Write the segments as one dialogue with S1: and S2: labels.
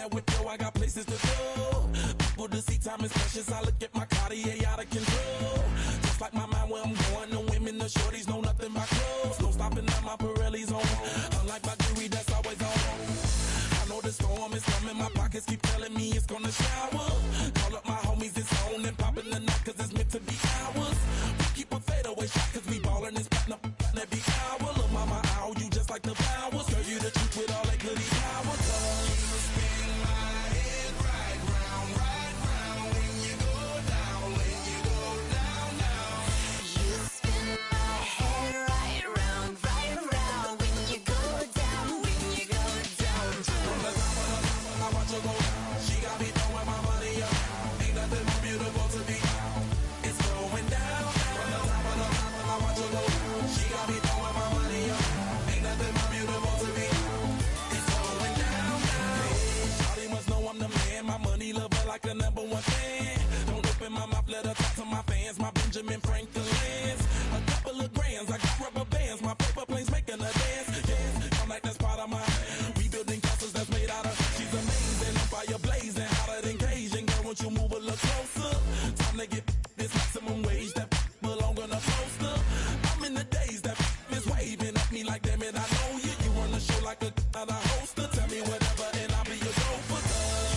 S1: that whip, yo, I got places to go. People to see, time is precious. I look at my Cartier out of control. Just like my mind where I'm going, the women, the shorties know nothing but clothes. No stopping at my Pirelli's on. Unlike my jewelry, that's always on. I know the storm is coming, my pockets keep telling me it's gonna shower. Call up my homies, it's on and popping the night, cause it's meant to be ours. We keep a fadeaway shot, cause we ballin' and spittin' up every hour. Look, mama, ow, you just like the flowers. Girl, you the truth with all that goody power. You spin my head right round, when you go down, when you go down, down.
S2: You spin my head right round, when you go down, when you go down.
S1: From the top of the top, I watch her go down. She got me throwing my money up. Ain't nothing more beautiful to be found. It's going down. From the top of the top, I watch her go down. She got me throwing my money up. Ain't nothing more beautiful to be found. It's going down, down. Hey, shawty must know I'm the man. My money lover like a #1 fan. Don't open my mouth, let her talk to my fans. My Benjamin Franklin's. A couple of grands, I got rubber bands. My paper planes making a dance. Yes, I'm like that's part of my rebuilding castles that's made out of. She's amazing, on fire blazing, hotter than Cajun. Girl, won't you move a little closer? Time to get this maximum wage that belong on a poster. I'm in the days that is waving at me like, damn it, I know you. You run the show like a hoster. Tell me whatever and I'll be your gopher.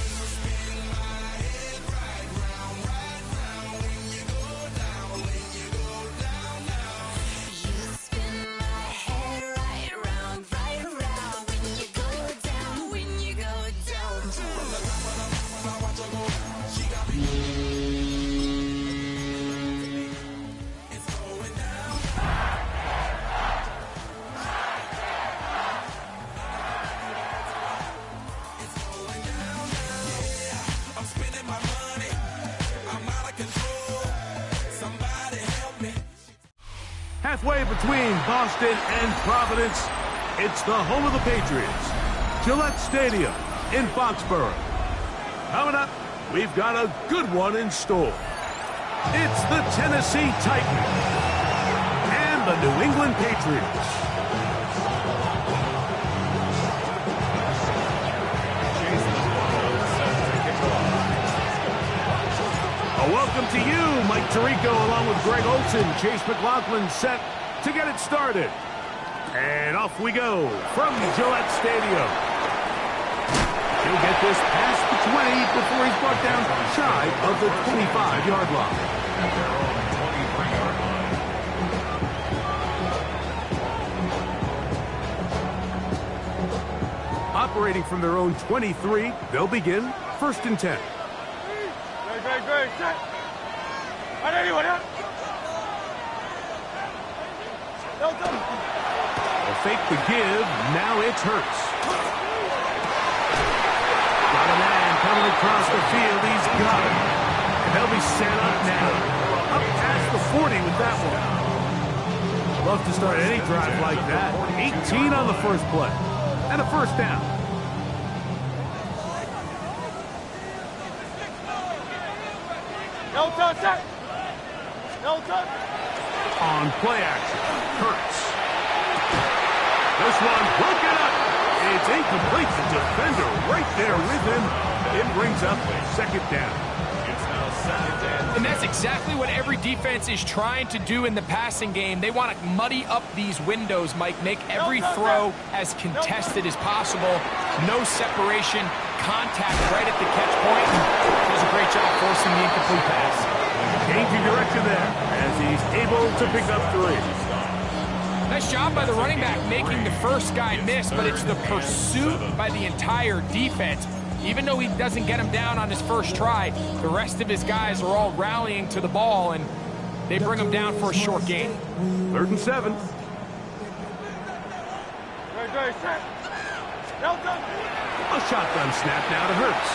S1: You spin my head right round, when you go down, when you go down, down.
S2: You spin my head right round, when you go down, when you go down.
S1: From the top of the mountain, I watch her go down. She got me. It's going down. It's going down, yeah. I'm spending my money. I'm out of control. Somebody help me.
S3: Halfway between Boston and Providence, it's the home of the Patriots, Gillette Stadium in Foxborough. Coming up, we've got a good one in store. It's the Tennessee Titans and the New England Patriots. A welcome to you, Mike Tirico, along with Greg Olson. Chase McLaughlin set to get it started. And off we go from Gillette Stadium. He'll get this past the 20 before he's brought down shy of the 25-yard line. Operating from their own 23, they'll begin 1st and 10.
S4: Great, set. On anyone, yeah?
S3: They'll fake the give, now it's Hurts. Got a man coming across the field, he's got it. And they'll be set up now. Up past the 40 with that one. Love to start any drive like that. 18 on the first play. And a first down.
S4: No touch, set. No touch.
S3: On play action, Hurts. This one broken up. It's incomplete. The defender right there with him. It brings up 2nd down.
S5: And that's exactly what every defense is trying to do in the passing game. They want to muddy up these windows, Mike, make every throw as contested as possible. No separation, contact right at the catch point. Does a great job forcing the incomplete pass.
S3: Change of direction there as he's able to pick up 3.
S5: Nice job by the running back making the first guy miss, but it's the pursuit by the entire defense. Even though he doesn't get him down on his first try, the rest of his guys are all rallying to the ball, and they bring him down for a short gain.
S3: 3rd and 7.
S4: Great, set. No touch.
S3: A shotgun snap now to Hurts.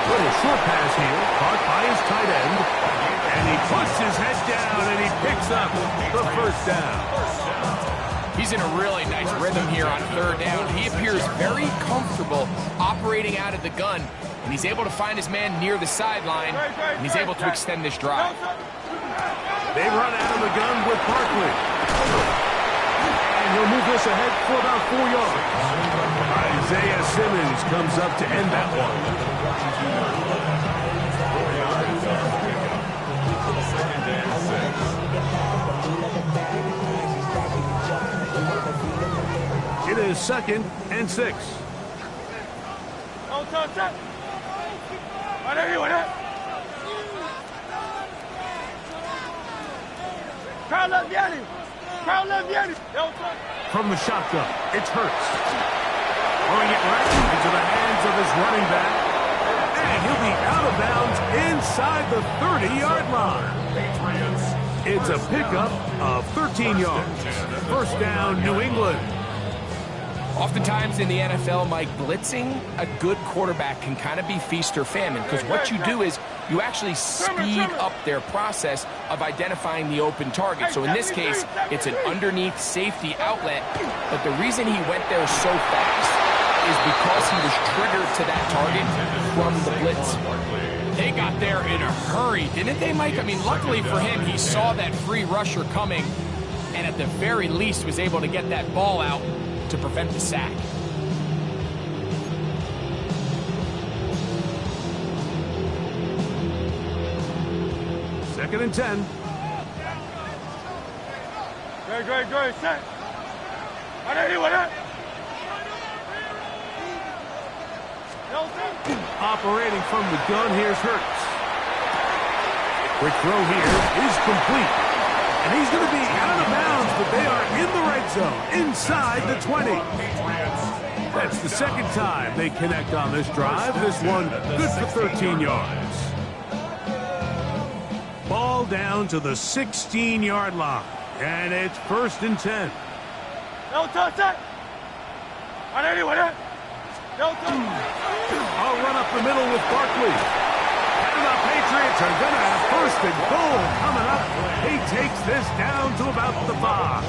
S3: Little short pass here, caught by his tight end. And he puts his head down and he picks up the first down.
S5: He's in a really nice rhythm here on 3rd down. He appears very comfortable operating out of the gun, and he's able to find his man near the sideline, and he's able to extend this drive.
S3: They run out of the gun with Barkley. And And he'll move this ahead for about 4 yards. Isaiah Simmons comes up to end that one. It is 2nd and 6.
S4: No touch that. Right everywhere that. Crowd left Yanni. Crowd left Yanni. No touch.
S3: From the shotgun, it's Hurts. Throwing it right into the hands of his running back. And he'll be out of bounds inside the 30-yard line. It's a pickup of 13 yards. First down, New England.
S5: Oftentimes in the NFL, Mike, blitzing a good quarterback can kind of be feast or famine, because what you do is you actually speed up their process of identifying the open target. So in this case, it's an underneath safety outlet, but the reason he went there so fast is because he was triggered to that target from the blitz. They got there in a hurry, didn't they, Mike? I mean, luckily for him, he saw that free rusher coming, and at the very least was able to get that ball out to prevent the sack.
S3: Second and 10.
S4: Great, set. Right everywhere that. No touch.
S3: Operating from the gun, here's Hurts. Quick throw here is complete. And he's going to be out of bounds, but they are in the red zone, inside the 20. That's the second time they connect on this drive. This one good for 13 yards. Ball down to the 16-yard line, and it's 1st and 10.
S4: No touch that. Right everywhere that. No touch.
S3: I'll run up the middle with Barkley. And the Patriots are going to have 1st and goal coming up. He takes this down to about the 5.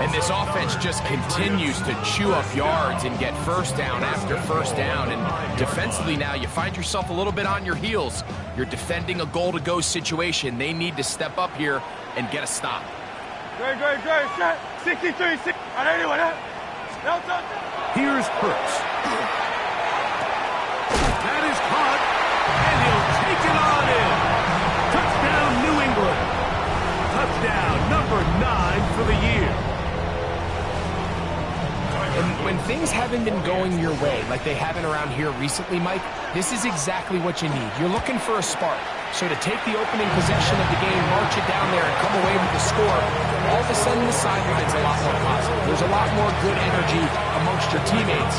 S5: And this offense just continues to chew up yards and get first down after first down. And defensively now, you find yourself a little bit on your heels. You're defending a goal-to-go situation. They need to step up here and get a stop.
S4: Great, set. 63, 6. Right everywhere that. No touch.
S3: Here's Hurts. That is caught, and he'll take it on in. Touchdown, New England. Touchdown number 9 for the year.
S5: And when things haven't been going your way, like they haven't around here recently, Mike, this is exactly what you need. You're looking for a spark. So to take the opening possession of the game, march it down there, and come away with the score, all of a sudden the sideline's a lot more positive. There's a lot more good energy amongst your teammates.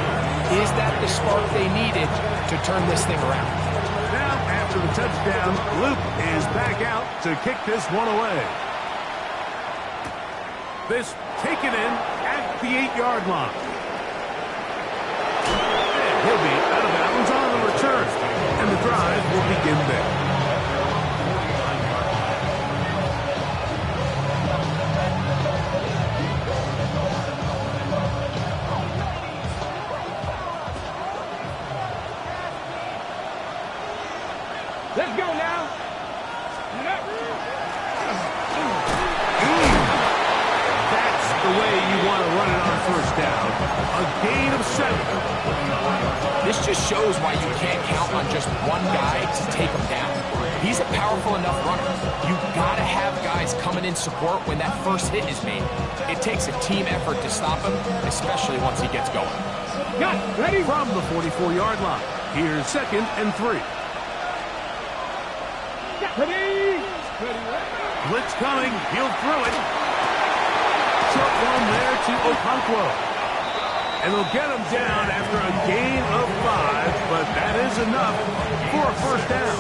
S5: Is that the spark they needed to turn this thing around?
S3: Now, after the touchdown, Luke is back out to kick this one away. This taken in at the 8-yard line. And he'll be out of bounds on the return, and the drive will begin there.
S4: Let's go now.
S3: That's the way you want to run it on first down. A gain of 7.
S5: This just shows why you can't count on just one guy to take him down. He's a powerful enough runner. You've got to have guys coming in support when that first hit is made. It takes a team effort to stop him, especially once he gets going.
S3: Got ready from the 44-yard line. Here's 2nd and 3. Blitz coming. He'll throw it. Short one there to Okonkwo. And they'll get him down after a gain of 5, but that is enough for a first down.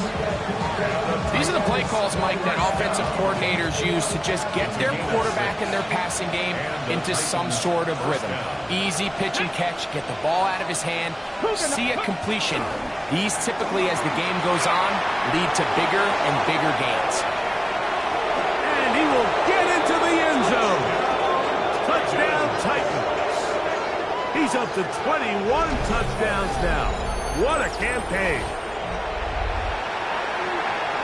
S5: These are the play calls, Mike, that offensive coordinators use to just get their quarterback and their passing game into some sort of rhythm. Easy pitch and catch, get the ball out of his hand, see a completion. These typically, as the game goes on, lead to bigger and bigger gains.
S3: And he will get into the end zone. Touchdown, Titans. He's up to 21 touchdowns now. What a campaign.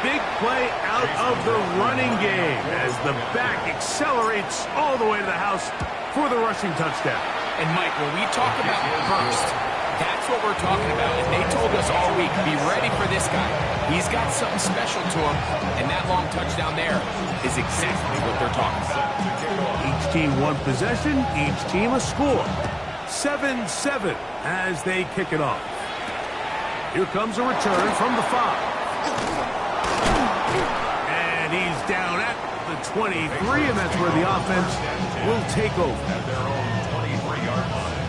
S3: big play out of the running game as the back accelerates all the way to the house for the rushing touchdown.
S5: And, Mike, when we talk about burst, that's what we're talking about. And they told us all week, be ready for this guy. He's got something special to him, and that long touchdown there is exactly what they're talking about.
S3: Each team one possession, each team a score. 7-7 as they kick it off. Here comes a return from the 5. And he's down at the 23, and that's where the offense will take over.
S6: At their own 23-yard line.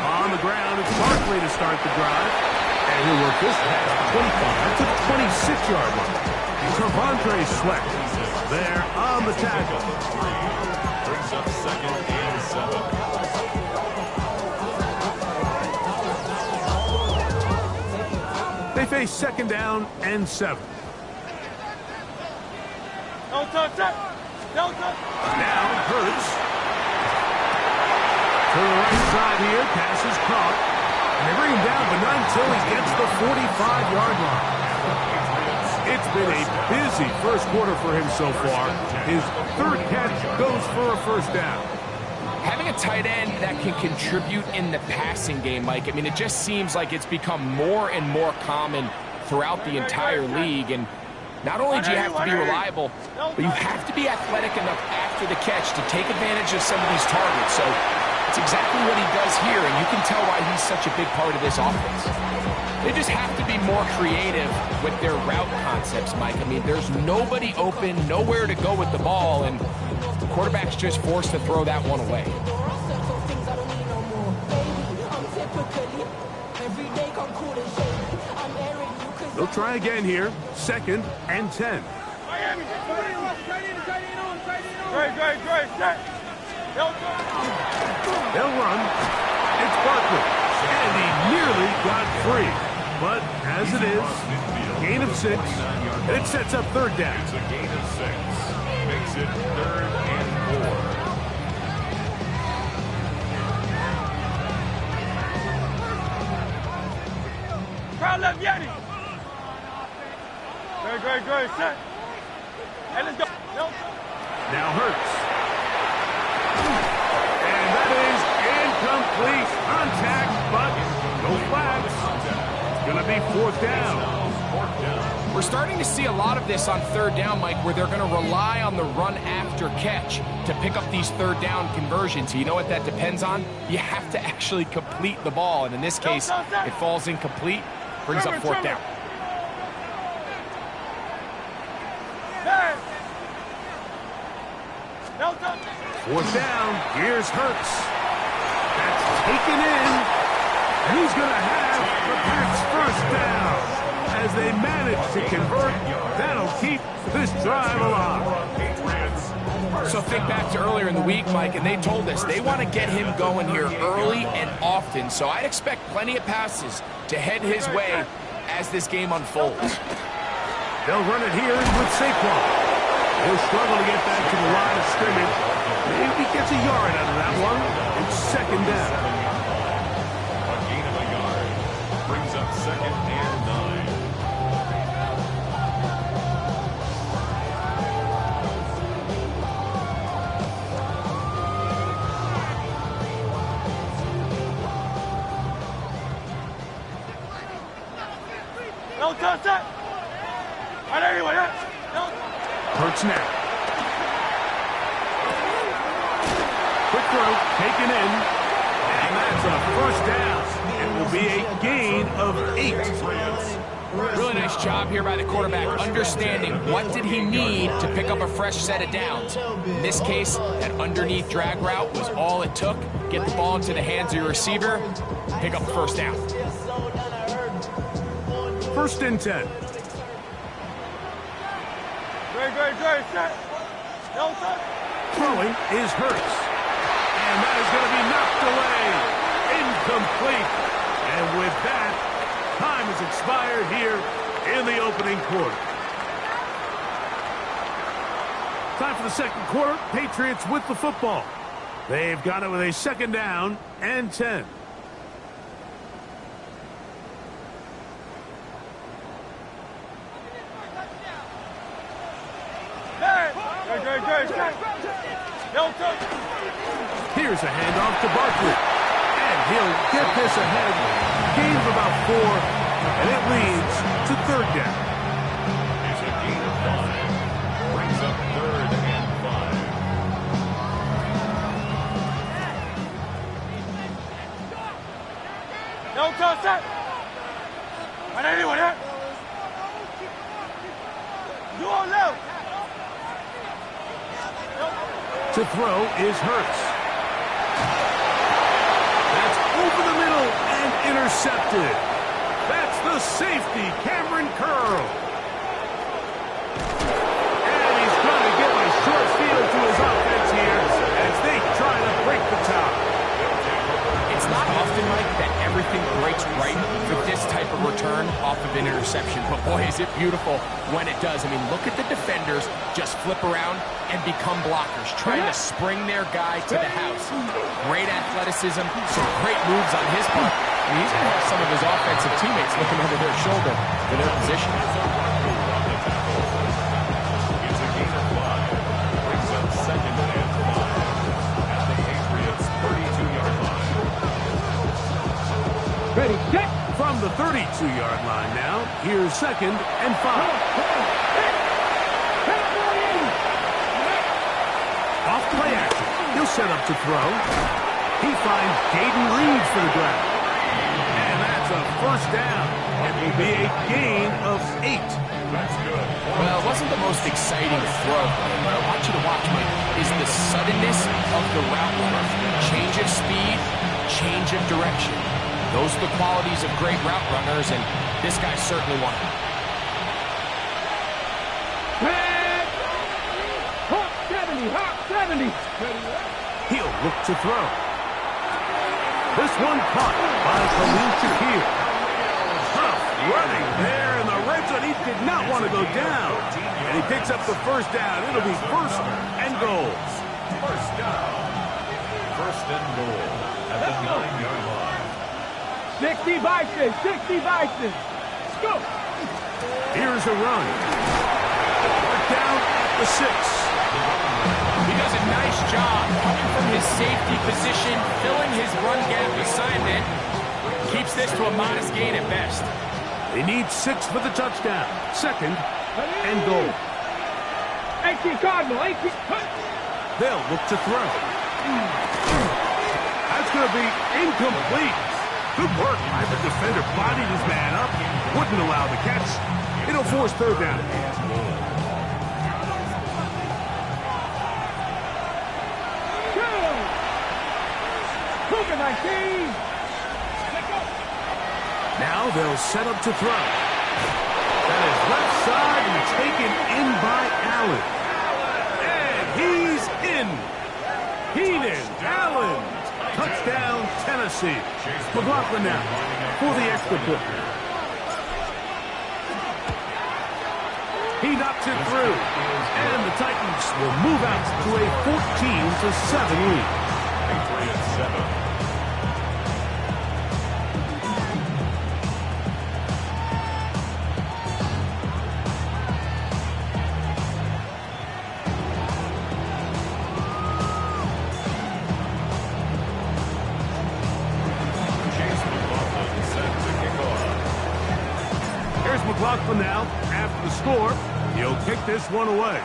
S3: On the ground, it's Barkley to start the drive. And he'll work this past 25 to the 26-yard line. Trevontre Sweat there on the tackle.
S6: Brings up 2nd and 7.
S3: They face 2nd down and 7. Now Hurts. To the right side here, pass is caught. And they bring him down, but not until he gets the 45-yard line. It's been a busy first quarter for him so far. His 3rd catch goes for a 1st down.
S5: Having a tight end that can contribute in the passing game, Mike, I mean, it just seems like it's become more and more common throughout the entire league. And not only do you have to be reliable, but you have to be athletic enough after the catch to take advantage of some of these targets. So it's exactly what he does here, and you can tell why he's such a big part of this offense. They just have to be more creative with their route concepts, Mike. I mean, there's nobody open, nowhere to go with the ball, and the quarterback's just forced to throw that one away.
S3: They'll try again here. 2nd and 10. They'll run. It's Barkley. And he nearly got free. But as it is, gain of 6. And it sets up 3rd down.
S6: It's a gain of 6. Makes it 3rd and 4.
S4: Crowd left Yanni. Great. Set. And let's go.
S3: Now Hurts. And that is incomplete. Contact, but no flags. It's going to be 4th down.
S5: We're starting to see a lot of this on 3rd down, Mike, where they're going to rely on the run after catch to pick up these 3rd down conversions. You know what that depends on? You have to actually complete the ball, and in this case, it falls incomplete, brings up 4th down.
S3: Fourth down, here's Hurts. That's taken in, and he's going to have the Pats' 1st down. As they manage to convert, that'll keep this drive alive.
S5: So think back to earlier in the week, Mike, and they told us they want to get him going here early and often. So I'd expect plenty of passes to head his way as this game unfolds.
S3: They'll run it here with Saquon. He'll struggle to get back to the line of scrimmage. Maybe gets a yard out of that one. It's 2nd down.
S6: A gain of a yard. Brings up 2nd and
S4: 9. No touch that. All right, anyway,
S3: Hurts now. Quick throw, taken in. And that's a 1st down. It will be a gain of 8.
S5: Really nice job here by the quarterback, understanding what did he need to pick up a fresh set of downs. In this case, that underneath drag route was all it took. Get the ball into the hands of your receiver, pick up the 1st down.
S3: 1st and 10.
S4: Great, set. No touch.
S3: Throwing is Hurts. And that is going to be knocked away. Incomplete. And with that, time has expired here in the opening quarter. Time for the second quarter. Patriots with the football. They've got it with a second down and 10. Here's a handoff to Barkley. And he'll get this ahead. Gain of about 4, and it leads to third down.
S6: It's a gain of 5. Brings up third and 5.
S4: No touch that. And anyone here? You on left.
S3: To throw is Hurts. That's over the middle and intercepted. That's the safety, Cameron Curl. And he's trying to get a short field to his offense here as they try to break the top.
S5: It's not often, Mike, that everything breaks right for this type of return off of an interception. But boy, is it beautiful when it does. I mean, look at the defenders just flip around and become blockers, trying to spring their guy to the house. Great athleticism, some great moves on his part. I mean, he's going to have some of his offensive teammates looking over their shoulder for their position.
S6: It's a gain of 5. Brings up second and 5 at the Patriots' 32-yard line.
S3: Ready, get from the 32-yard line now. Here's second and 5. Off play action. He'll set up to throw. He finds Jaden Reed for the grab. And that's a first down. It will be a gain of 8.
S6: That's good.
S5: Well, it wasn't the most exciting throw. What I want you to watch, Mike, is the suddenness of the route runner. Change of speed, change of direction. Those are the qualities of great route runners, and this guy certainly one of them.
S3: He'll look to throw. This one caught by Khalil Shakir. Tough running there in the red zone. He did not want to go down. And he picks up the first down. It'll be first and goal.
S6: First down. First and goal at the 9-yard line.
S4: 60 Vikings, 60 Vikings. Let's go.
S3: Here's a run. Down at the 6.
S5: He does a nice job coming from his safety position, filling his run gap assignment. Keeps this to a modest gain at best.
S3: They need 6 for the touchdown. Second and goal.
S4: 18 Cardinal, 18.
S3: They'll look to throw. That's going to be incomplete. Good work by the defender. Bodied his man up. Wouldn't allow the catch. It'll force third down. Now they'll set up to throw. That is left side and taken in by Allen. And he's in. Keenan Allen. Touchdown, Tennessee. McLaughlin now for the extra point. He knocks it through. And the Titans will move out to a 14-7 lead.
S6: Patriots 7.
S3: McLaughlin now, after the score, he'll kick this one away.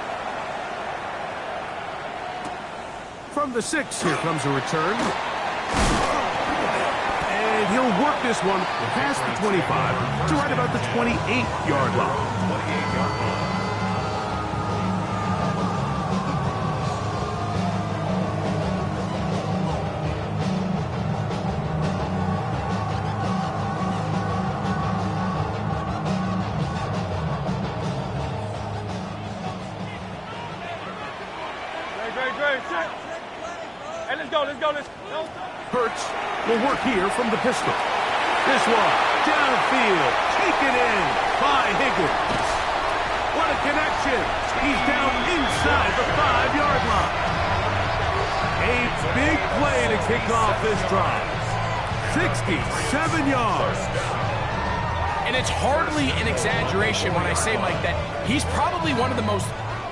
S3: From the 6, here comes a return. And he'll work this one past the 25 to right about the 28-yard line.
S6: 28-yard line.
S4: Hey, let's go.
S3: Hurts will work here from the pistol. This one, downfield, taken in by Higgins. What a connection. He's down inside the 5. kick off this drive. 67 yards.
S5: And it's hardly an exaggeration when I say, Mike, that he's probably one of the most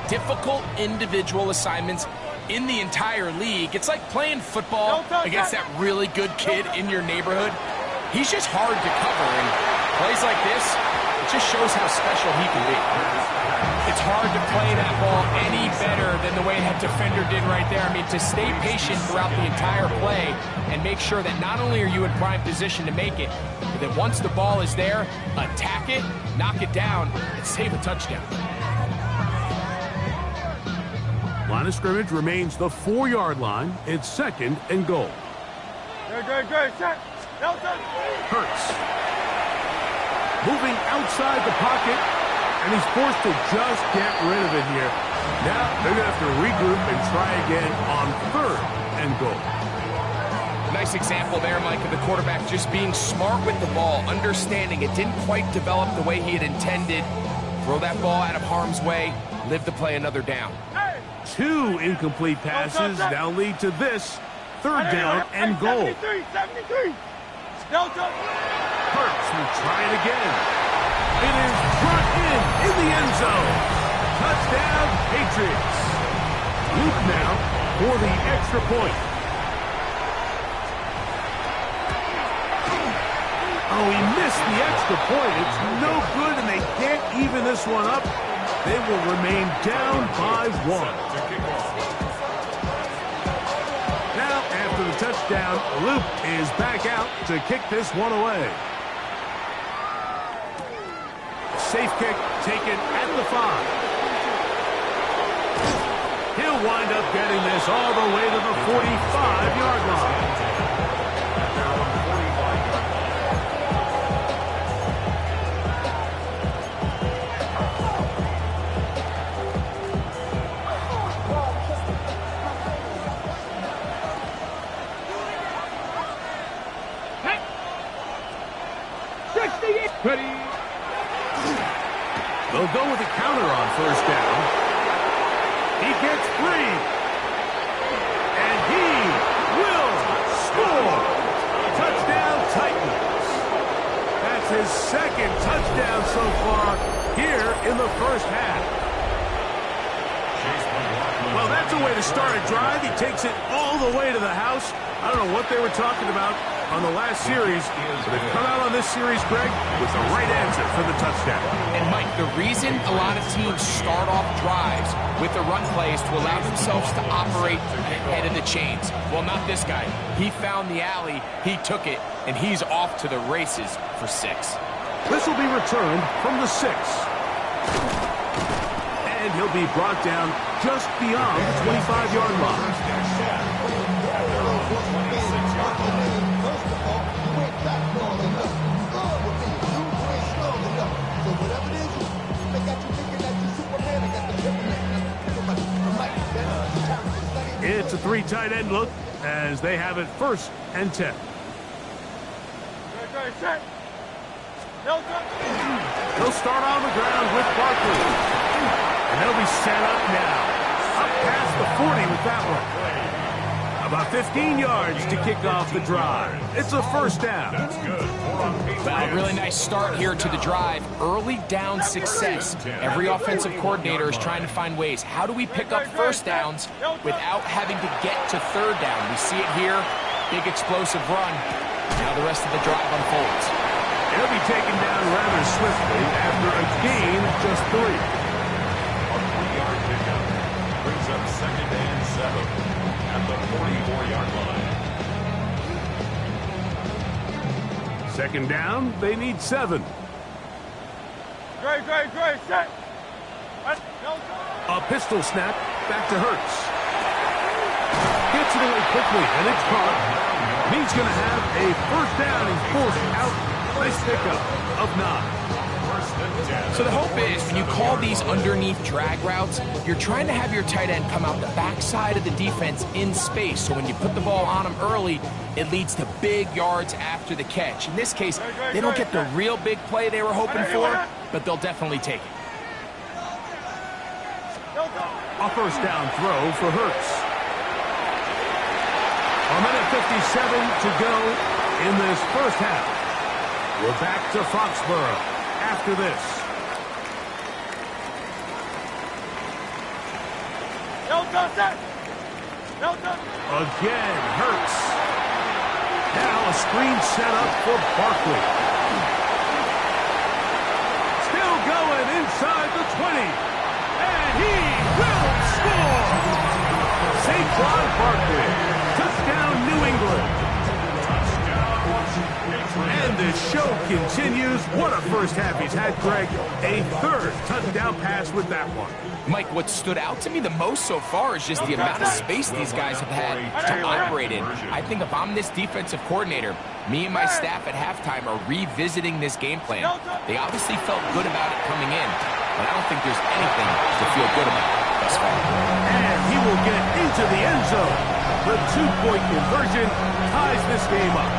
S5: difficult individual assignments in the entire league. It's like playing football against that really good kid in your neighborhood. He's just hard to cover, and plays like this, it just shows how special he can be. It's hard to play that ball any better than the way that defender did right there. I mean, to stay patient throughout the entire play and make sure that not only are you in prime position to make it, but that once the ball is there, attack it, knock it down, and save a touchdown.
S3: Line of scrimmage remains the 4-yard line. It's 2nd and goal.
S4: Good. Set.
S3: Hurts. Moving outside the pocket, and he's forced to just get rid of it here. Now they're going to have to regroup and try again on 3rd and goal.
S5: Nice example there, Mike, of the quarterback just being smart with the ball, understanding it didn't quite develop the way he had intended. Throw that ball out of harm's way, live to play another down.
S3: 2 incomplete passes now lead to this 3rd down and goal.
S4: 73.
S3: Hurts will try it again. It is brought in the end zone. Touchdown, Patriots. Luke now for the extra point. Oh, he missed the extra point. It's no good, and they can't even this one up. They will remain down by 1. Now, after the touchdown, Luke is back out to kick this one away. Safe kick taken at the 5. He'll wind up getting this all the way to the 45-yard line.
S4: Ready.
S3: They'll go with a counter on 1st down. He gets free. And he will score. Touchdown, Titans. That's his 2nd touchdown so far here in the 1st half. Well, that's a way to start a drive. He takes it all the way to the house. I don't know what they were talking about on the last series, but they've come out on this series, Greg, with the right answer for the touchdown.
S5: And, Mike, the reason a lot of teams start off drives with the run play is to allow themselves to operate ahead of the chains. Well, not this guy. He found the alley, he took it, and he's off to the races for 6.
S3: This will be returned from the 6. And he'll be brought down just beyond the 25-yard line. It's a 3 tight end look as they have it 1st and 10.
S4: Set.
S3: They'll start on the ground with Barkley. And they'll be set up now. Up past the 40 with that one. About 15 yards to kick off the drive. It's a 1st down.
S6: That's good.
S5: Well, a really nice start here to the drive. Early down success. Every offensive coordinator is trying to find ways. How do we pick up 1st downs without having to get to 3rd down? We see it here. Big explosive run. Now the rest of the drive unfolds.
S3: He'll be taken down rather swiftly after a gain of just 3.
S6: A 3-yard pickup brings up 2nd and 7 at the 44-yard line.
S3: 2nd down, they need 7.
S4: Great. Set.
S3: A pistol snap, back to Hurts. Gets it away quickly, and it's caught. He's going to have a 1st down. He's forced out. Nice pickup of 9.
S5: So the hope is when you call these underneath drag routes, you're trying to have your tight end come out the backside of the defense in space. So when you put the ball on him early, it leads to big yards after the catch. In this case, they don't get the real big play they were hoping for, but they'll definitely take it.
S3: A 1st down throw for Hurts. A minute 57 to go in this first half. We're back to Foxborough after this. Again, Hurts. Now a screen set up for Barkley. Still going inside the 20. And he will score! Saquon Barkley. Touchdown, New England. And the show continues. What a first half he's had, Greg. A third touchdown pass with that one.
S5: Mike, what stood out to me the most so far is just the amount of space these guys have had to operate in. I think if I'm this defensive coordinator, me and my staff at halftime are revisiting this game plan. They obviously felt good about it coming in, but I don't think there's anything to feel good about thus far.
S3: And he will get into the end zone. The two-point conversion ties this game up.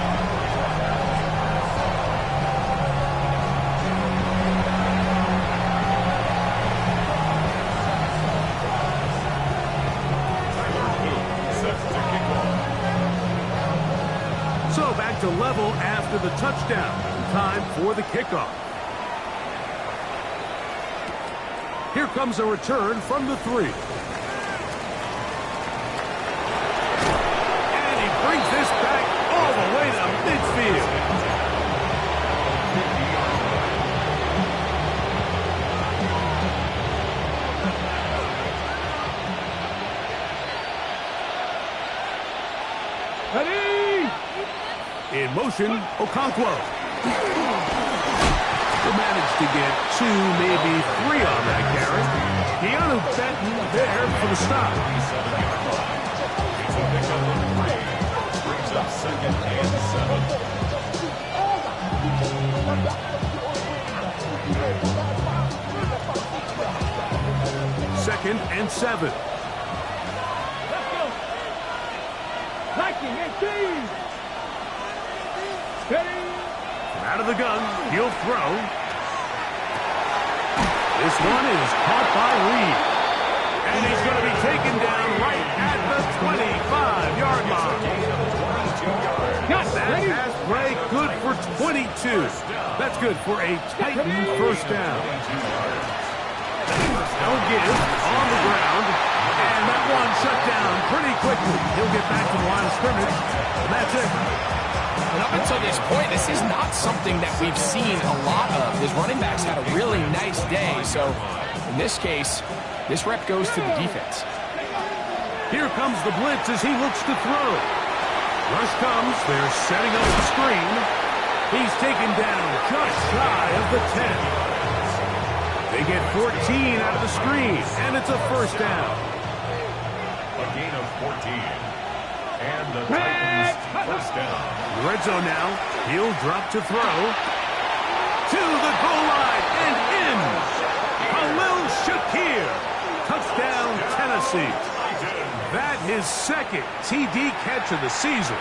S3: So back to level after the touchdown. Time for the kickoff. Here comes a return from the 3. And he brings this back all the way to midfield. In motion, Okonkwo. He'll manage to get 2, maybe 3 on that carry. Keanu Benton there for the stop.
S6: Brings up 2nd and 7.
S3: 2nd and 7. Out of the gun, he'll throw. This one is caught by Reed. And he's going to be taken down right at the 25-yard line. That pass play good for 22. That's good for a Titan first down. No give on the ground. And that one shut down pretty quickly. He'll get back to the line of scrimmage. And that's it.
S5: And up until this point, this is not something that we've seen a lot of. His running backs had a really nice day. So in this case, this rep goes to the defense.
S3: Here comes the blitz as he looks to throw. Rush comes. They're setting up the screen. He's taken down just shy of the 10. They get 14 out of the screen, and it's a first down.
S6: A gain of 14. And the Titans first down.
S3: Red zone now. He'll drop to throw. To the goal line and in. Khalil Shakir. Touchdown, Tennessee. That his 2nd TD catch of the season.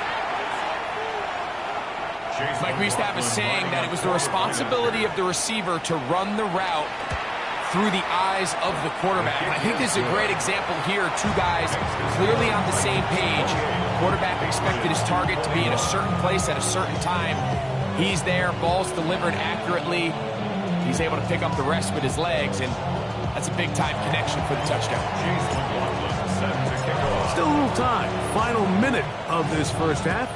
S5: Mike, we used to have a saying that it was the responsibility of the receiver to run the route through the eyes of the quarterback. And I think this is a great example here. 2 guys clearly on the same page. Quarterback expected his target to be in a certain place at a certain time. He's there, ball's delivered accurately. He's able to pick up the rest with his legs, and that's a big-time connection for the touchdown.
S3: Still a little time. Final minute of this first half.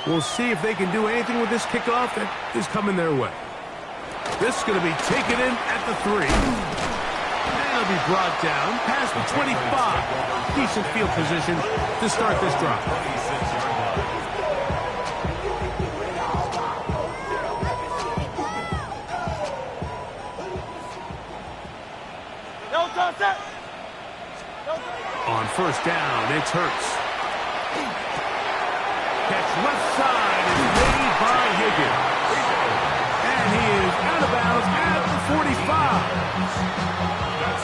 S3: We'll see if they can do anything with this kickoff that is coming their way. This is going to be taken in at the 3. And it'll be brought down past the 25. Decent field position to start this drive. On first down, it's Hurts. Catch left side is made by Higgins. And he is out of bounds at the 45.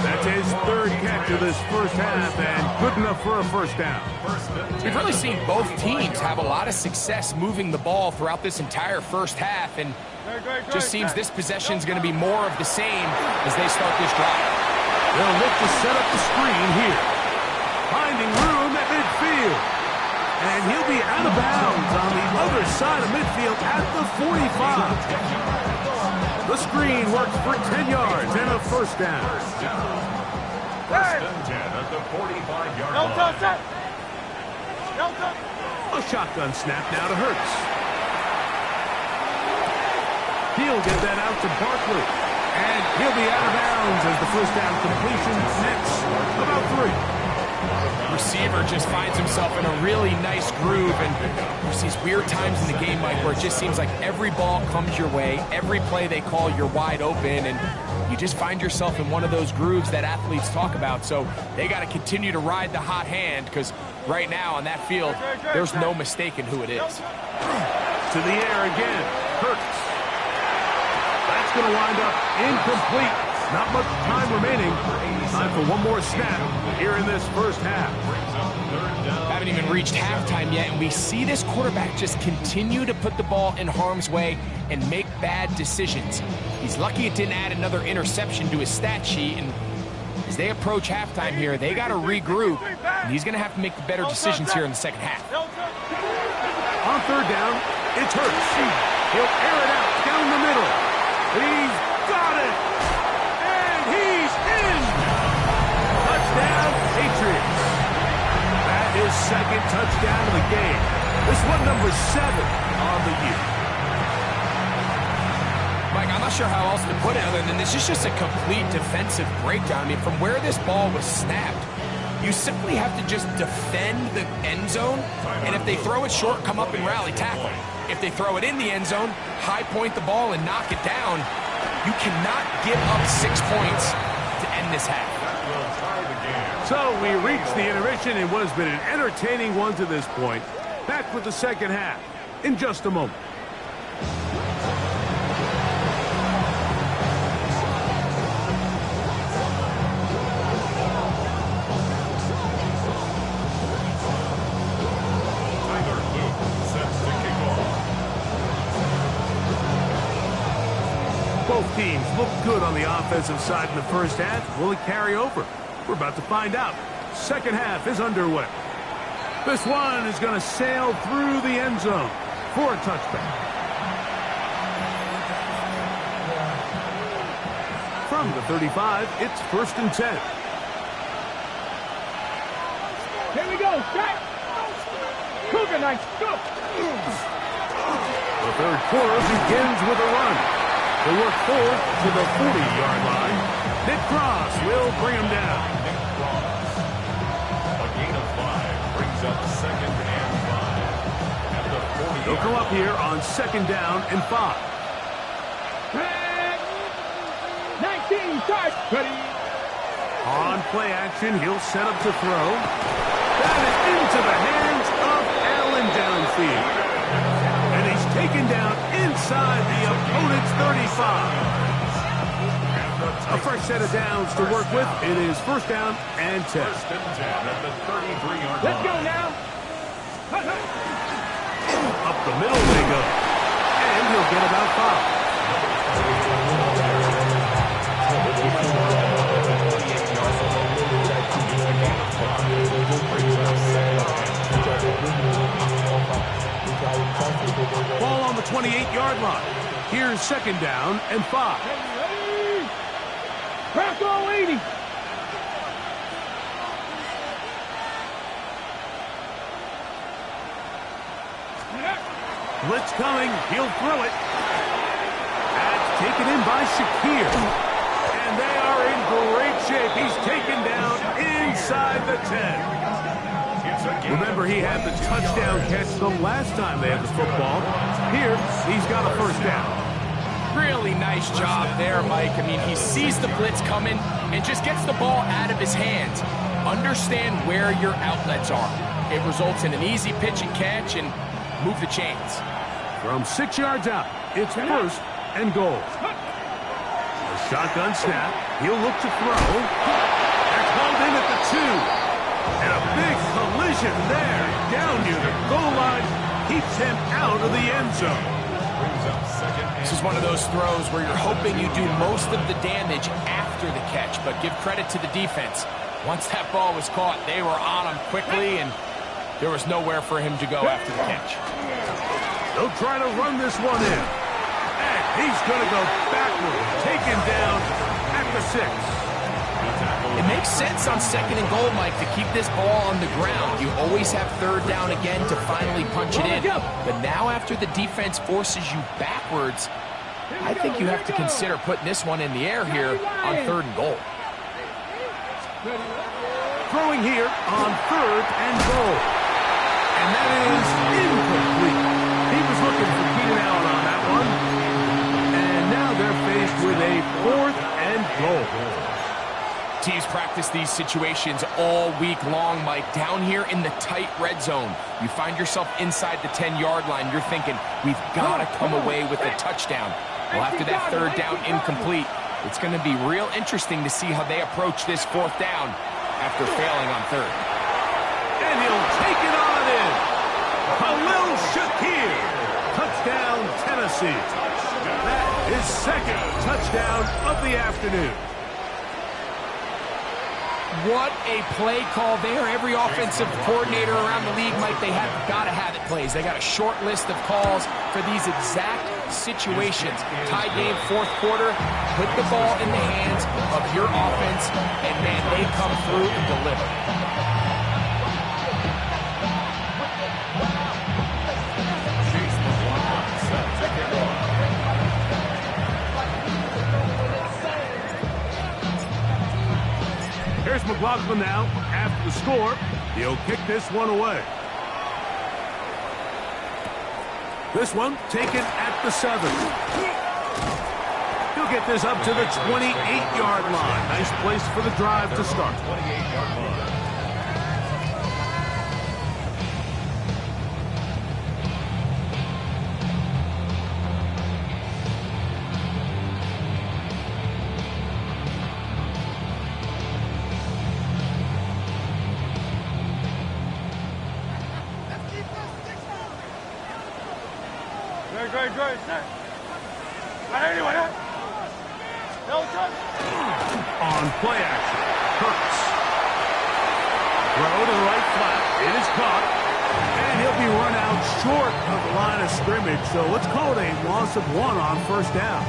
S3: That's his 3rd catch of this first half, and good enough for a first down.
S5: We've really seen both teams have a lot of success moving the ball throughout this entire first half, and just seems this possession is going to be more of the same as they start this drive.
S3: They'll look to set up the screen here. Finding room at midfield. And he'll be out inside of midfield at the 45. The screen works for 10 yards and a first down.
S6: First and 10 at the 45-yard
S4: No
S6: line.
S4: touch it. No touch.
S3: A shotgun snap now to Hurts. He'll get that out to Barkley. And he'll be out of bounds as the first down completion nets about 3.
S5: Receiver just finds himself in a really nice groove, and there's these weird times in the game, Mike, where it just seems like every ball comes your way, every play they call, you're wide open, and you just find yourself in one of those grooves that athletes talk about. So they got to continue to ride the hot hand, because right now on that field, there's no mistaking who it is.
S3: To the air again. Hurts. That's going to wind up incomplete. Not much time remaining. Time for one more snap here in this first half.
S5: Haven't even reached halftime yet, and we see this quarterback just continue to put the ball in harm's way and make bad decisions. He's lucky it didn't add another interception to his stat sheet, and as they approach halftime here, they got to regroup, and he's going to have to make the better decisions here in the second half.
S3: On third down, it's Hurts. He'll air it out down the middle. He's got it. And he's in. Touchdown, Patriots. That is second touchdown of the game. This one number 7 on the year.
S5: Mike, I'm not sure how else to put it other than this is just a complete defensive breakdown. I mean, from where this ball was snapped, you simply have to just defend the end zone, and if they throw it short, come up and rally tackle. If they throw it in the end zone, high point the ball and knock it down. You cannot give up 6 points to end this half.
S3: So we reach the intermission in what has been an entertaining one to this point. Back with the second half in just a moment. Both teams look good on the offensive side in the first half. Will it carry over? We're about to find out. Second half is underway. This one is going to sail through the end zone for a touchback. From the 35, it's first and 10.
S4: Here we go. Strike. Cougar nice. Go.
S3: The third quarter begins with a run. They work forward to the 40-yard line. Nick Cross will bring him down.
S6: Nick Cross. A gain of 5 brings up second and 5 at the 40.
S3: They'll come up here on second down and 5.
S4: 19, start. Ready.
S3: On play action, he'll set up to throw. That is into the hands of Allen downfield. And he's taken down inside the opponent's 35. A fresh set of downs to work with. It is first down and 10.
S6: First and 10 at the 33-yard line.
S4: Let's go now.
S3: Up the middle they go. And he'll get about 5. Ball on the 28-yard line. Here's second down and 5.
S4: Crack all 80.
S3: Blitz coming. He'll throw it. That's taken in by Shakir. And they are in great shape. He's taken down inside the 10. Remember, he had the touchdown catch the last time they had the football. Here, he's got a first down.
S5: Really nice job there, Mike. I mean, he sees the blitz coming and just gets the ball out of his hands. Understand where your outlets are. It results in an easy pitch and catch and move the chains.
S3: From 6 yards out, it's first and goal. A shotgun snap. He'll look to throw. That's hauled in at the 2. And a big collision there. Down near the goal line. Keeps him out of the end zone.
S5: This is one of those throws where you're hoping you do most of the damage after the catch, but give credit to the defense. Once that ball was caught, they were on him quickly, and there was nowhere for him to go after the catch.
S3: They'll try to run this one in. And he's going to go backward, taken down at the 6.
S5: It makes sense on 2nd and goal, Mike, to keep this ball on the ground. You always have 3rd down again to finally punch it in. But now after the defense forces you backwards, I think you have to consider putting this one in the air here on 3rd and goal.
S3: Throwing here on 3rd and goal. And that is incomplete. He was looking for Keenan Allen on that one. And now they're faced with a 4th and goal.
S5: Teams practice these situations all week long, Mike. Down here in the tight red zone, you find yourself inside the 10-yard line. You're thinking, we've got to come away with a touchdown. Well, after that 3rd down incomplete, it's going to be real interesting to see how they approach this 4th down after failing on 3rd.
S3: And he'll take it on in. Khalil Shakir. Touchdown, Tennessee. That is 2nd touchdown of the afternoon.
S5: What a play call there. Every offensive coordinator around the league, Mike, they have got to have it plays. They got a short list of calls for these exact situations. Tie game, 4th quarter, put the ball in the hands of your offense, and, man, they come through and deliver.
S3: Here's McLaughlin now. After the score, he'll kick this one away. This one taken at the 7. He'll get this up to the 28-yard line. Nice place for the drive to start.
S6: 28-yard line.
S4: Great, set. Anyway, no touch.
S3: On play action, Hurts. Throw to the right flat. It is caught. And he'll be run out short of the line of scrimmage. So let's call it a loss of 1 on 1st down.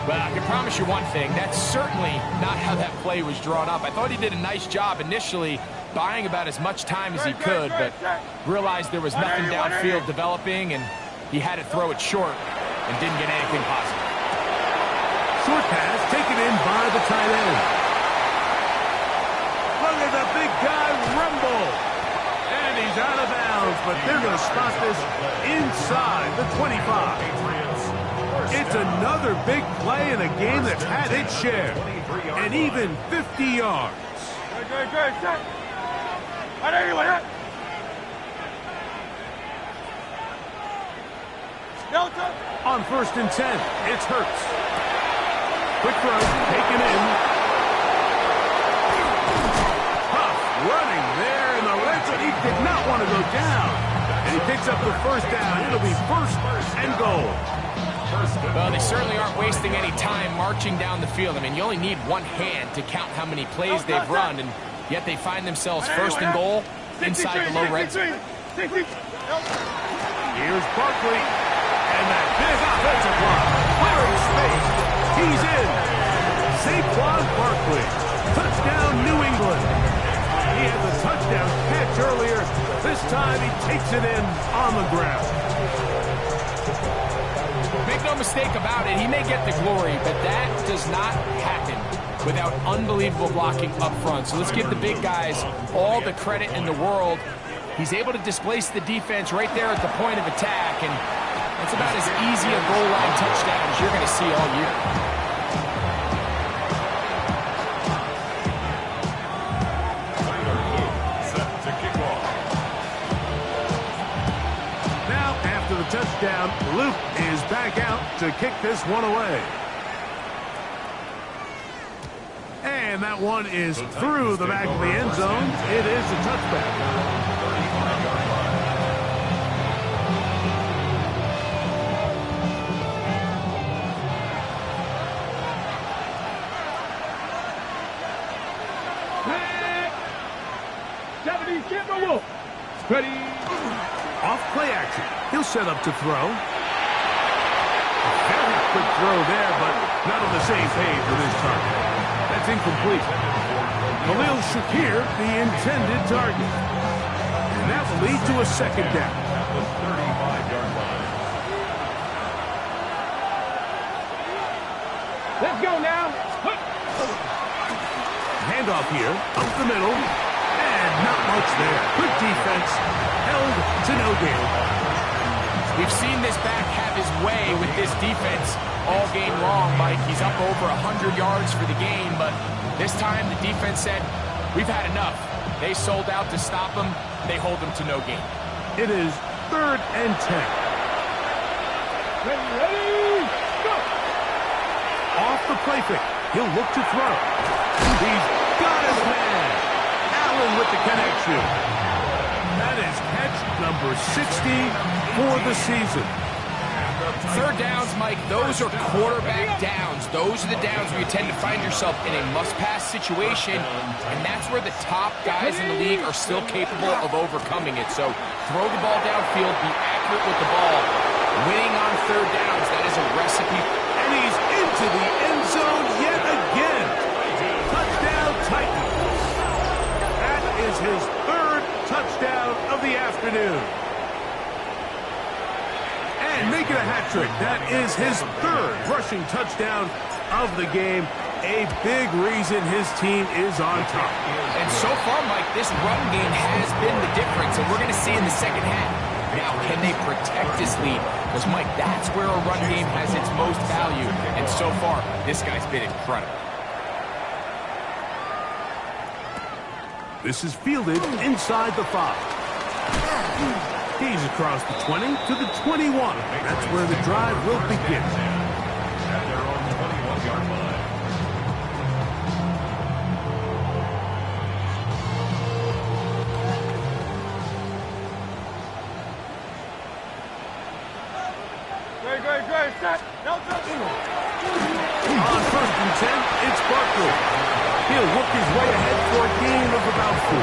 S5: Well, I can promise you one thing. That's certainly not how that play was drawn up. I thought he did a nice job initially buying about as much time as he could, but realized there was nothing downfield developing, and he had to throw it short and didn't get anything positive.
S3: Short pass taken in by the tight end. Look at the big guy rumble. And he's out of bounds, but they're going to spot this inside the 25. It's another big play in a game that's had its share. And even 50 yards.
S4: Great, set. Anyway, no touch.
S3: On 1st and 10, it's Hurts. Quick throw, taken in. Tough running there in the red zone. He did not want to go down. And he picks up the 1st down. It'll be 1st and goal.
S5: Well, they certainly aren't wasting any time marching down the field. I mean, you only need one hand to count how many plays they've run, and yet they find themselves 1st and goal inside the low red zone.
S3: Here's Barkley. And that big offensive line. Clearing space. He's in. Saquon Barkley. Touchdown, New England. He had the touchdown catch earlier. This time he takes it in on the ground.
S5: Make no mistake about it, he may get the glory, but that does not happen without unbelievable blocking up front. So let's give the big guys all the credit in the world. He's able to displace the defense right there at the point of attack, and that's about as easy a goal line touchdown as you're going to see all year.
S6: Set to kick off.
S3: Now, after the touchdown, Luke is back out to kick this one away. And that one is through the back of the end zone. It is a touchback.
S4: Ready.
S3: Off play action. He'll set up to throw. A very quick throw there, but not on the same page with his target. That's incomplete. Khalil Shakir, the intended target. And that will lead to a second down.
S6: At the 35-yard line.
S4: Let's go now.
S3: Handoff here, up the middle, and not much there. Quick defense, held to no gain.
S5: We've seen this back have his way with this defense all game long, Mike. He's up over 100 yards for the game, but this time the defense said, we've had enough. They sold out to stop him. They hold him to no gain.
S3: It is 3rd and 10.
S4: Ready, go.
S3: Off the play fake, he'll look to throw. He's got his man. Allen with the connection. That is catch number 60 for the season.
S5: Third downs, Mike, those are quarterback downs. Those are the downs where you tend to find yourself in a must-pass situation, and that's where the top guys in the league are still capable of overcoming it. So throw the ball downfield, be accurate with the ball. Winning on third downs, that is a recipe.
S3: And he's into the end zone yet again. Touchdown Titans. That is his 3rd touchdown of the afternoon. And making a hat trick. That is his 3rd rushing touchdown of the game. A big reason his team is on top.
S5: And so far, Mike, this run game has been the difference, and we're going to see in the second half. Now, can they protect this lead? Because, Mike, that's where a run game has its most value. And so far, this guy's been incredible.
S3: This is fielded inside the 5. He's across the 20 to the 21. That's where the drive will begin.
S6: At their own 21-yard line.
S4: Great, set. No touching.
S3: On 1st and 10, it's Barkley. He'll work his way ahead for a gain of about 4.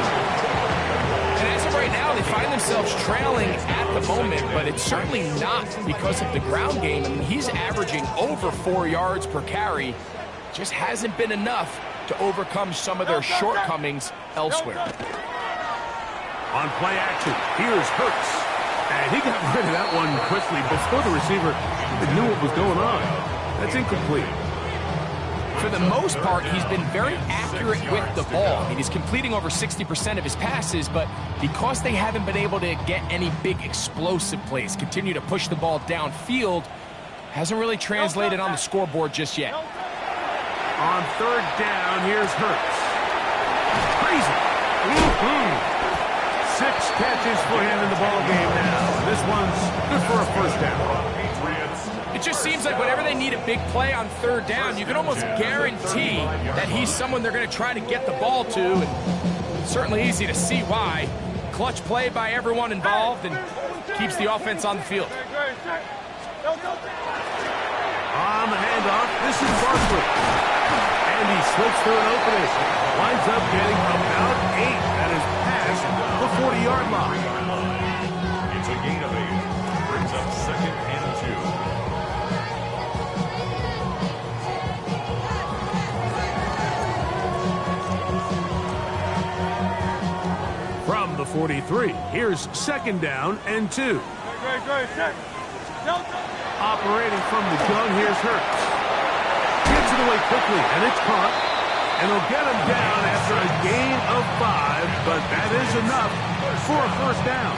S5: And as of right now, they find themselves trailing at the moment, but it's certainly not because of the ground game. I mean, he's averaging over 4 yards per carry. Just hasn't been enough to overcome some of their shortcomings elsewhere.
S3: On play action, here's Hurts. And he got rid of that one quickly before the receiver even knew what was going on. That's incomplete.
S5: For the most part, he's been very accurate with the ball. I mean, he's completing over 60% of his passes, but because they haven't been able to get any big explosive plays, continue to push the ball downfield, hasn't really translated on the scoreboard just yet.
S3: On 3rd down, here's Hurts. Crazy. 6 catches for him in the ball game now. This one's good for a 1st down.
S5: It just seems like whenever they need a big play on 3rd down, you can almost guarantee that he's someone they're going to try to get the ball to. And it's certainly easy to see why. Clutch play by everyone involved and keeps the offense on the field.
S3: On the handoff, this is Barkley. And he slips through an opening. Winds up getting about 8. That is past the 40-yard line.
S6: It's a gain of 8. Brings up 2nd and 2.
S3: From the 43, here's 2nd down and 2.
S4: Great, set. No touching.
S3: Operating from the gun, here's Hurts. Gets it away quickly, and it's caught. And he'll get him down after a gain of 5, but that is enough for a 1st down.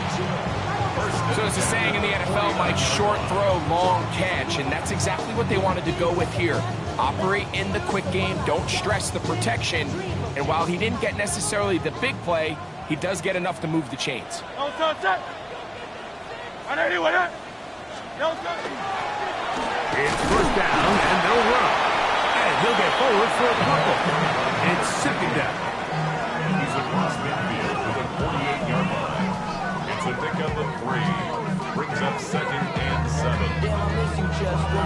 S5: So it's a saying in the NFL, Mike, short throw, long catch, and that's exactly what they wanted to go with here. Operate in the quick game, don't stress the protection, and while he didn't get necessarily the big play, he does get enough to move the chains.
S4: No touching. On anyone. No touching.
S3: It's 1st down, and they'll run. And he'll get forward for a couple. It's 2nd down.
S6: He's across midfield to the 48-yard line. It's a pickup of 3. Brings up 2nd and 7.
S7: Damn, I miss you, Chester.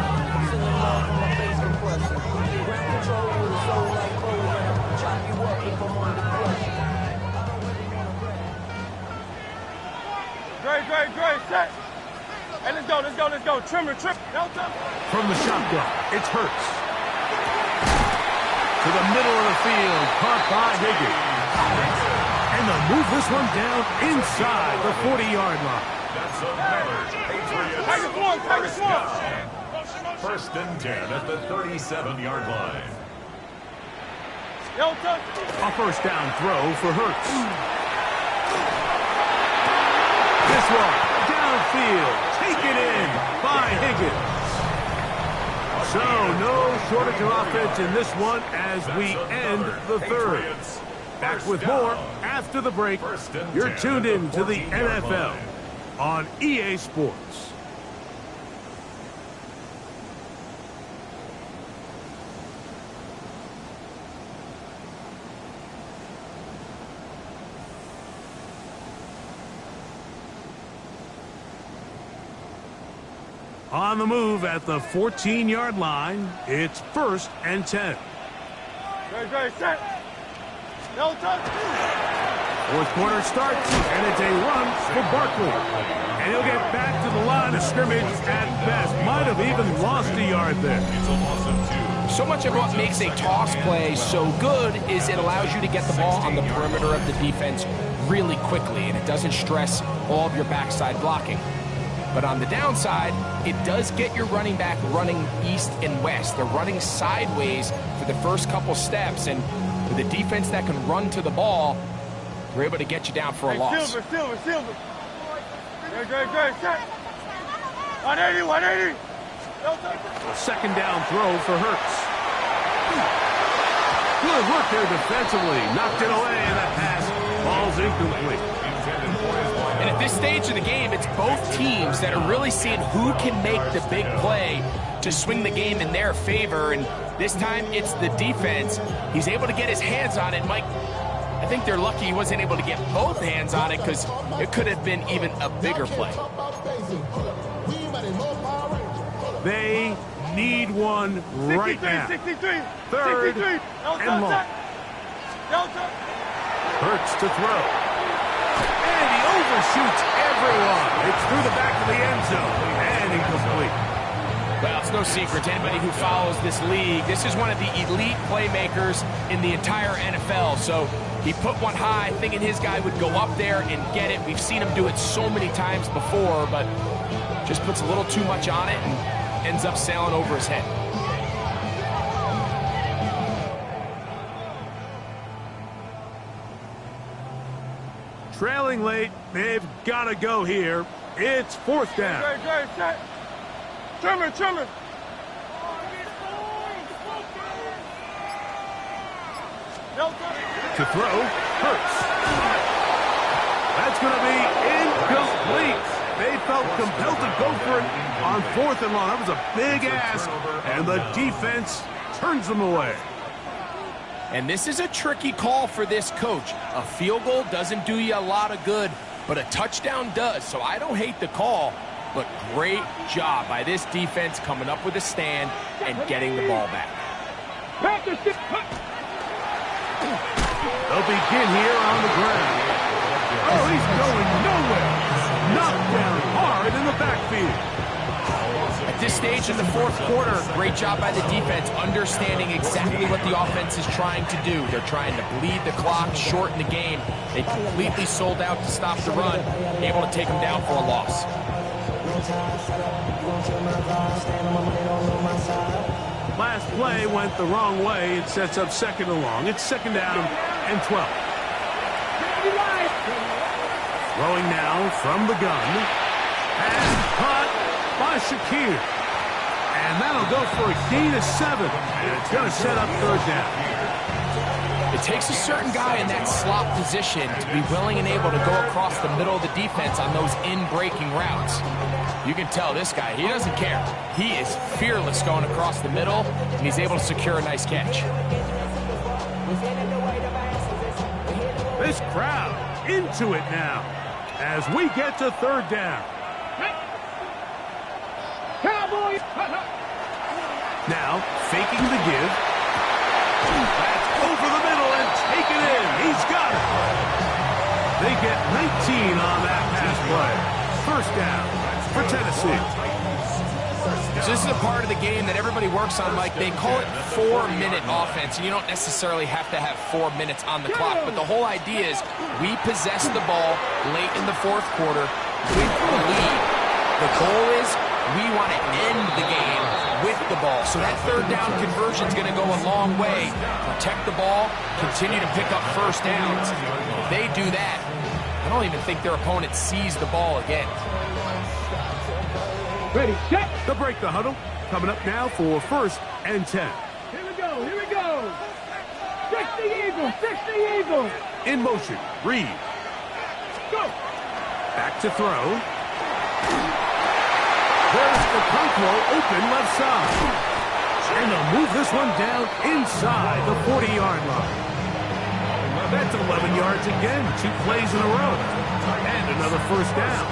S7: Sending love from my face compressor. Ground control with a soul like program. Chop you up if I'm under pressure.
S4: Great, set. Hey, let's go. Trimmer.
S3: From the shotgun, it's Hurts. To the middle of the field, caught by Higgins. And they'll move this one down inside the 40-yard line.
S6: That's another Patriots.
S4: Take this one.
S6: First and 10 at the 37-yard line.
S3: A first down throw for Hurts. This one, downfield, taken in by Higgins. So, no shortage of offense in this one as we end the third. Back with more after the break. You're tuned in to the NFL on EA Sports. On the move at the 14-yard line, it's 1st and 10.
S4: Great, set. No touch.
S3: Fourth quarter starts, and it's a run for Barkley. And he'll get back to the line of scrimmage at best. Might have even lost a yard there.
S6: It's a loss of 2.
S5: So much of what makes a toss play so good is it allows you to get the ball on the perimeter of the defense really quickly, and it doesn't stress all of your backside blocking. But on the downside, it does get your running back running east and west. They're running sideways for the first couple steps, and with a defense that can run to the ball, they're able to get you down for a loss.
S4: Silver. Great, set. 180. No touch.
S3: Second down throw for Hurts. Good work there defensively. Knocked it away, and that pass falls incomplete.
S5: And at this stage of the game, it's both teams that are really seeing who can make the big play to swing the game in their favor. And this time, it's the defense. He's able to get his hands on it. Mike, I think they're lucky he wasn't able to get both hands on it because it could have been even a bigger play.
S3: They need one right now.
S4: 63.
S3: Third
S4: 63.
S3: and long. Hurts to throw. And he overshoots everyone. It's through the back of the end zone and incomplete.
S5: Well, it's no secret to anybody who follows this league. This is one of the elite playmakers in the entire NFL. So he put one high, thinking his guy would go up there and get it. We've seen him do it so many times before, but just puts a little too much on it and ends up sailing over his head.
S3: Trailing late, they've got to go here. It's 4th down.
S4: Great, set. Trimmer. No touch.
S3: To throw, Hurts. That's going to be incomplete. They felt compelled to go for it on 4th and long. That was a big ask, and the defense turns them away.
S5: And this is a tricky call for this coach. A field goal doesn't do you a lot of good, but a touchdown does. So I don't hate the call, but great job by this defense coming up with a stand and getting the ball back.
S3: They'll begin here on the ground. Oh, he's going nowhere. Knocked down hard in the backfield.
S5: At this stage in the 4th quarter, great job by the defense, understanding exactly what the offense is trying to do. They're trying to bleed the clock, shorten the game. They completely sold out to stop the run, able to take them down for a loss.
S3: Last play went the wrong way. It sets up 2nd and long. It's 2nd down and 12. Throwing now from the gun. And caught by Shakir. And that'll go for a gain of 7. And it's going to set up 3rd down.
S5: It takes a certain guy in that slot position to be willing and able to go across the middle of the defense on those in-breaking routes. You can tell this guy, he doesn't care. He is fearless going across the middle, and he's able to secure a nice catch.
S3: This crowd into it now as we get to 3rd down. Now, faking the give. That's over the middle and taken in. He's got it. They get 19 on that pass play. first down for Tennessee.
S5: So this is a part of the game that everybody works on, Mike. They call it 4-minute offense, and you don't necessarily have to have 4 minutes on the clock, but the whole idea is we possess the ball late in the fourth quarter with the lead. The goal is we want to end the game with the ball. So that third down conversion is going to go a long way. Protect the ball, continue to pick up first downs. If they do that, I don't even think their opponent sees the ball again.
S3: Ready, set. To break the huddle. Coming up now for 1st and 10.
S4: Here we go, here we go. Fix the eagle, fix the eagle.
S3: In motion, Reed.
S4: Go.
S3: Back to throw. There's Okonkwo open left side. And they'll move this one down inside the 40-yard line. That's 11 yards again, 2 plays in a row. And another first down.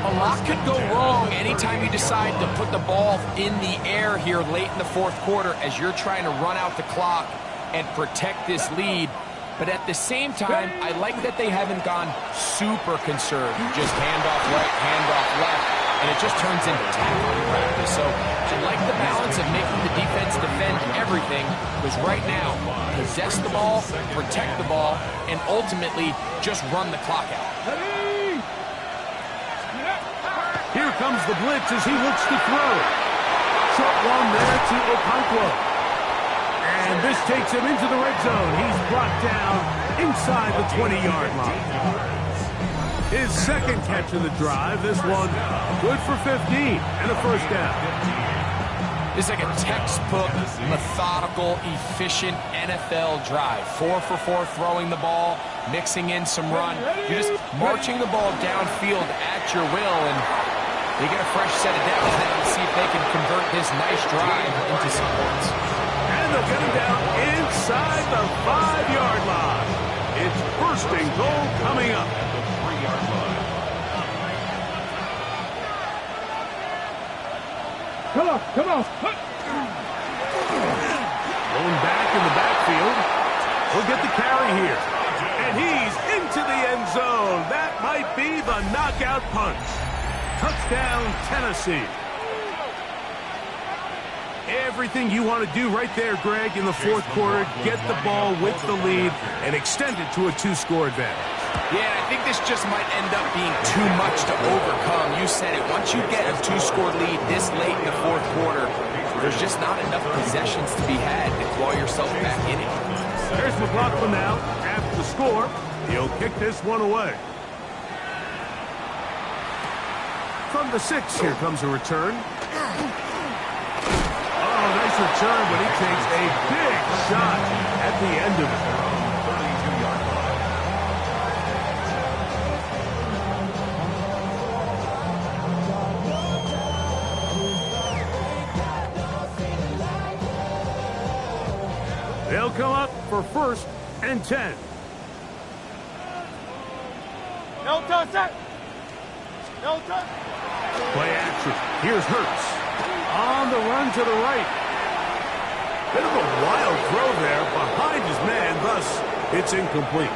S5: A lot could go wrong anytime you decide to put the ball in the air here late in the fourth quarter as you're trying to run out the clock and protect this lead. But at the same time, I like that they haven't gone super conserved. Just handoff right, handoff left, and it just turns into tackling practice. So I like the balance of making the defense defend everything, because right now, possess the ball, protect the ball, and ultimately just run the clock out.
S3: Here comes the blitz as he looks to throw. Short one there to Okonkwo. And this takes him into the red zone. He's brought down inside the 20-yard line. His second catch of the drive. This one good for 15 and a first down.
S5: It's like a textbook, methodical, efficient NFL drive. 4 for 4 throwing the ball, mixing in some run. You're just marching the ball downfield at your will, and they get a fresh set of downs now to see if they can convert this nice drive into some points.
S3: And they'll get him down inside the 5-yard line. It's 1st and goal coming up.
S6: At the 3-yard line.
S4: Come on, come on.
S3: Going back in the backfield. He'll get the carry here. And he's into the end zone. That might be the knockout punch. Touchdown, Tennessee. Everything you want to do right there, Greg, in the fourth quarter. Get the ball with the lead and extend it to a 2-score advantage.
S5: Yeah, I think this just might end up being too much to overcome. You said it. Once you get a 2-score lead this late in the fourth quarter, there's just not enough possessions to be had to claw yourself back in it.
S3: There's McLaughlin now. After the score, he'll kick this one away. From the 6, here comes a return. Oh, nice return, but he takes a big shot at the end of it.
S6: 32-yard line.
S3: They'll come up for 1st and 10.
S4: No touch that. No touch.
S3: Play action. Here's Hurts. On the run to the right. Bit of a wild throw there behind his man, thus it's incomplete.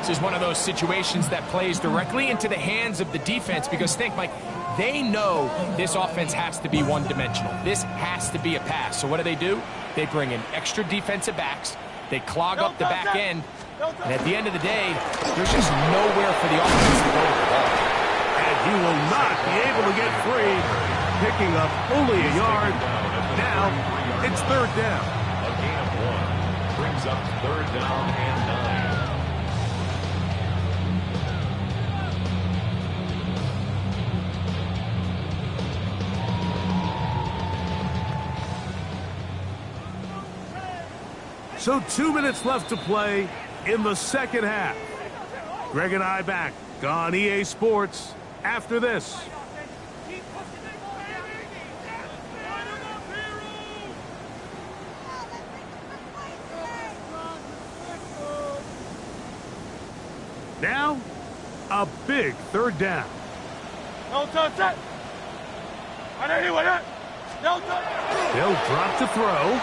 S5: This is one of those situations that plays directly into the hands of the defense, because think, Mike, they know this offense has to be one-dimensional. This has to be a pass. So what do? They bring in extra defensive backs. They clog up the back end. And at the end of the day, there's just nowhere for the offense to go with the ball.
S3: And he will not be able to get free, picking up only a yard. Now it's 3rd down.
S6: A gain of 1 brings up 3rd down and 9.
S3: So 2 minutes left to play in the second half. Greg and I back on EA Sports after this. Now, a big 3rd down.
S4: No touch that. On anyone. No touch.
S3: They'll drop to throw.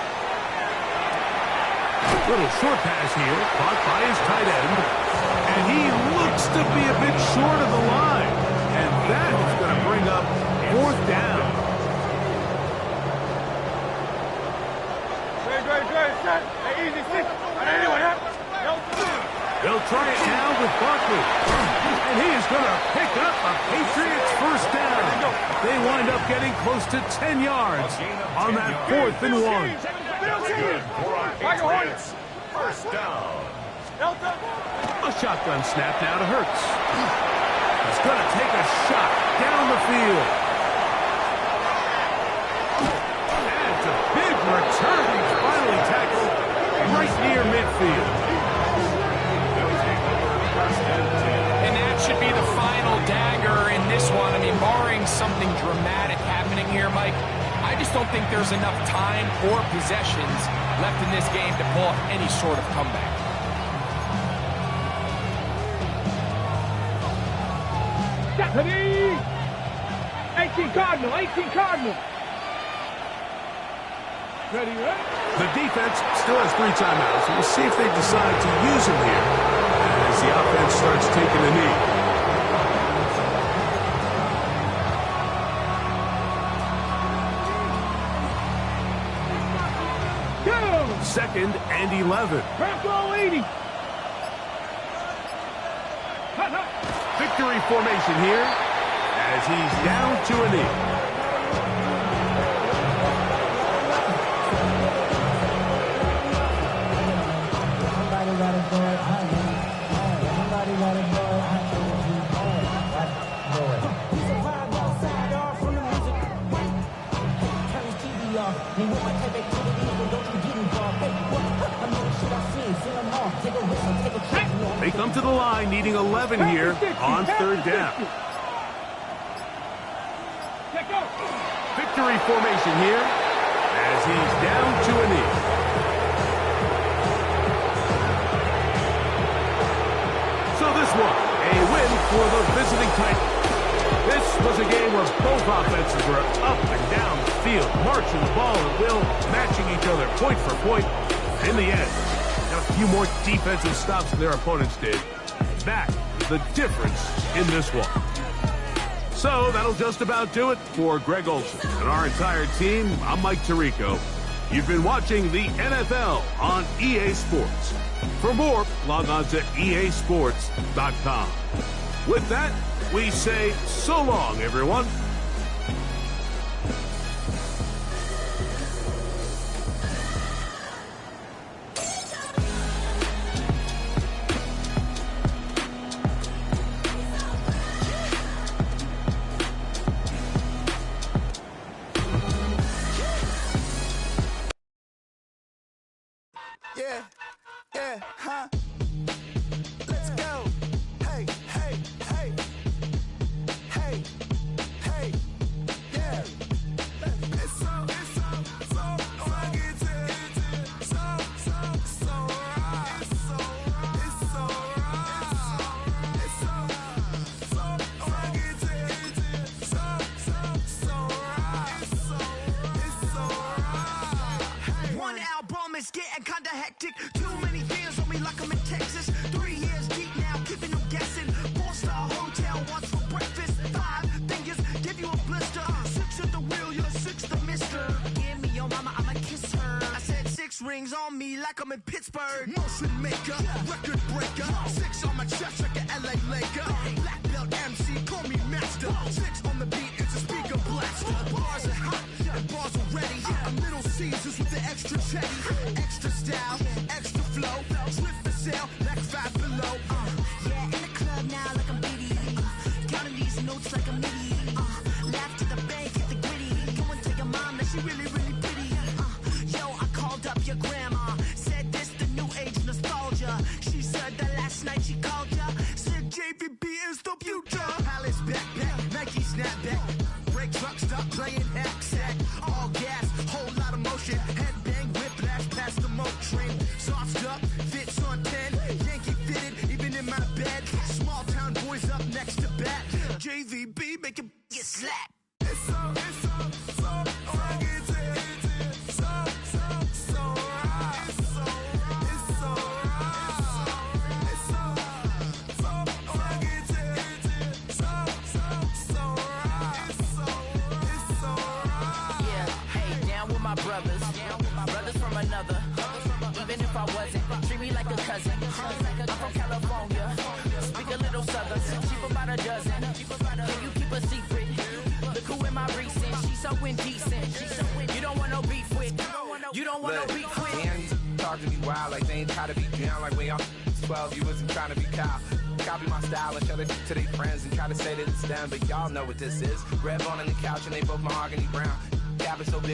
S3: Little short pass here, caught by his tight end. And he looks to be a bit short of the line. And That is going to bring up 4th down.
S4: Great, set. Hey, easy, 6. Anyway,
S3: They'll try it now with Barkley. And he is going to pick up a Patriots 1st down. They wind up getting close to 10 yards on that 4th and 1.
S6: Good for our Patriots. 1st down.
S3: A shotgun snap now to Hurts. He's going to take a shot down the field. And it's a big return. He's finally tackled right near midfield.
S5: And that should be the final dagger in this one. I mean, barring something dramatic happening here, Mike, I just don't think there's enough time or possessions left in this game to pull off any sort of comeback.
S4: Stephanie! 18 Cardinal, 18 Cardinal. Ready?
S3: The defense still has 3 timeouts. We'll see if they decide to use them here as the offense starts taking a knee.
S4: Go!
S3: 2nd and 11.
S4: Purple 80.
S3: Victory formation here as he's down to a knee. They come to the line needing 11 here on 3rd down. Victory formation here as he's down to a knee. So this one, a win for the visiting Titans. This was a game where both offenses were up and down the field, marching the ball at will, matching each other point for point. In the end, got a few more defensive stops than their opponents did. That is the difference in this one. So that'll just about do it for Greg Olsen and our entire team. I'm Mike Tirico. You've been watching the NFL on EA Sports. For more, log on to easports.com. With that, we say so long, everyone.
S1: Yeah, huh? Let's go. Hey, hey, hey. Hey, hey, yeah. It's so rugged. So right. It's so rugged. It's so right. It's so right. One album is getting kinda hectic. Too many fans on me like I'm in Texas. 3 years deep now, keeping them guessing. 4-star hotel, once for breakfast. 5 fingers, give you a blister. 6 at the wheel, you're 6 the mister. Give me your mama, I'ma kiss her. I said 6 rings on me like I'm in Pittsburgh. Motion maker, record breaker. 6 on my chest like an LA Laker. Black belt MC, call me master. 6 on the beat, it's a speaker blast. Bars are hot, and bars are ready. A Little Caesars with the extra chetty. Extra style, extra flow. Slip for sale, like 5 below. Yeah, in the club now like I'm Biddy. Counting these notes like a MIDI. Laugh to the bank, hit the gritty. Go and tell your mom that she really, really pretty. Yo, I called up your grandma. Said this the new age nostalgia. She said that last night she called ya. Said JVB is the future. Palace backpack, Nike snapback. Break truck, stop playing hack sack. All gas, whole lot of motion. Headbang, whiplash, past the moat train. Sauced up, fits on 10. Yankee fitted, even in my bed. Small town boys up next to bat. JVB, make it get slapped. It's so rugged. So right. It's so right. It's so right. It's so rugged. It's so rugged.
S7: Cheap about a dozen. Can you keep a secret? Look who in my recent. She's so indecent. You don't want no beef with. You don't want no beef with.
S8: Man, these talk to me wild like they ain't try to be drowned. Like when y'all 12, you wasn't trying to be Kyle. Copy my style and show it to their friends and try to say that it's them, but y'all know what this is. Red bone on the couch and they both mahogany brown. Gap is so big.